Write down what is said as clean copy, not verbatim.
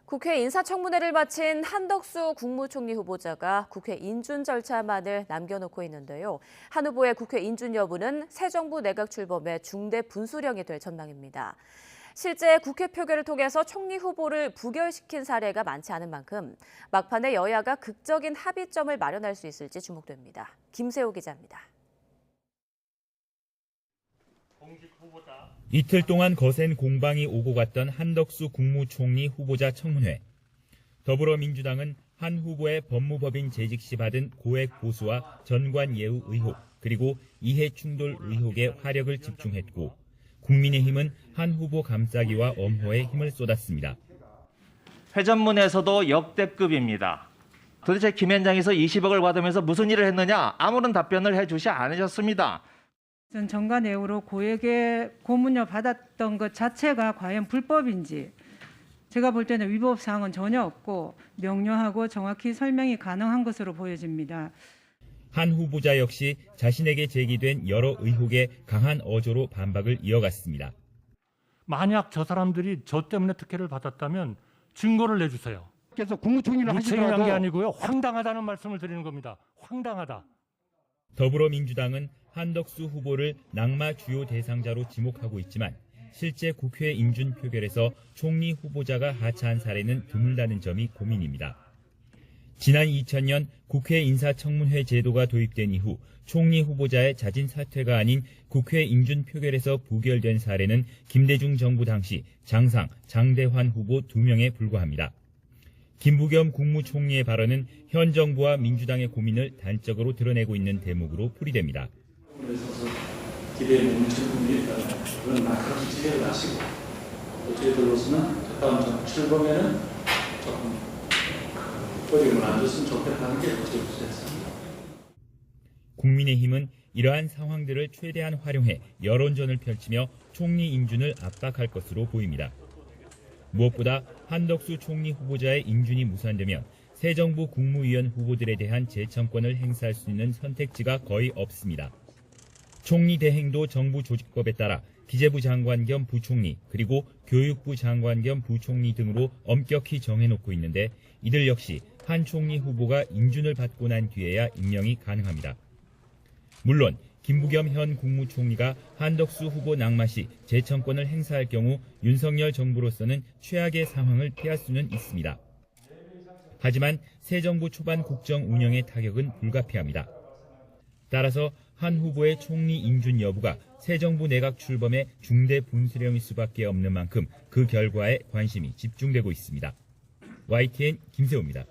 국회 인사청문회를 마친 한덕수 국무총리 후보자가 국회 인준 절차만을 남겨놓고 있는데요. 한 후보의 국회 인준 여부는 새 정부 내각 출범의 중대 분수령이 될 전망입니다. 실제 국회 표결을 통해서 총리 후보를 부결시킨 사례가 많지 않은 만큼 막판에 여야가 극적인 합의점을 마련할 수 있을지 주목됩니다. 김세호 기자입니다. 이틀 동안 거센 공방이 오고 갔던 한덕수 국무총리 후보자 청문회. 더불어민주당은 한 후보의 법무법인 재직 시 받은 고액 보수와 전관 예우 의혹, 그리고 이해충돌 의혹에 화력을 집중했고, 국민의힘은 한 후보 감싸기와 엄호에 힘을 쏟았습니다. 회전문에서도 역대급입니다. 도대체 김현장에서 20억을 받으면서 무슨 일을 했느냐? 아무런 답변을 해주지 않으셨습니다. 전관 예우로 고액의 고문료 받았던 것 자체가 과연 불법인지 제가 볼 때는 위법 사항은 전혀 없고 명료하고 정확히 설명이 가능한 것으로 보여집니다. 한 후보자 역시 자신에게 제기된 여러 의혹에 강한 어조로 반박을 이어갔습니다. 만약 저 사람들이 저 때문에 특혜를 받았다면 증거를 내주세요. 그래서 국무총리를 무책임한 하시더라도 게 아니고요. 황당하다는 말씀을 드리는 겁니다. 황당하다. 더불어민주당은 한덕수 후보를 낙마 주요 대상자로 지목하고 있지만 실제 국회 인준 표결에서 총리 후보자가 하차한 사례는 드물다는 점이 고민입니다. 지난 2000년 국회 인사청문회 제도가 도입된 이후 총리 후보자의 자진 사퇴가 아닌 국회 인준 표결에서 부결된 사례는 김대중 정부 당시 장상, 장대환 후보 2명에 불과합니다. 김부겸 국무총리의 발언은 현 정부와 민주당의 고민을 단적으로 드러내고 있는 대목으로 풀이됩니다. 기대에 못 미치는 분이 그런 날카롭게 지적을 하시고 또 저희들로서는 다음 정부 출범에는 조금 어려움을 안 줬으면 좋겠다는 게 저희 입장입니다. 국민의힘은 이러한 상황들을 최대한 활용해 여론전을 펼치며 총리 인준을 압박할 것으로 보입니다. 무엇보다 한덕수 총리 후보자의 인준이 무산되면 새 정부 국무위원 후보들에 대한 재청권을 행사할 수 있는 선택지가 거의 없습니다. 총리 대행도 정부 조직법에 따라 기재부 장관 겸 부총리, 그리고 교육부 장관 겸 부총리 등으로 엄격히 정해놓고 있는데 이들 역시 한 총리 후보가 인준을 받고 난 뒤에야 임명이 가능합니다. 물론 김부겸 현 국무총리가 한덕수 후보 낙마 시 재청권을 행사할 경우 윤석열 정부로서는 최악의 상황을 피할 수는 있습니다. 하지만 새 정부 초반 국정 운영의 타격은 불가피합니다. 따라서 한 후보의 총리 인준 여부가 새 정부 내각 출범의 중대 분수령일 수밖에 없는 만큼 그 결과에 관심이 집중되고 있습니다. YTN 김세호입니다.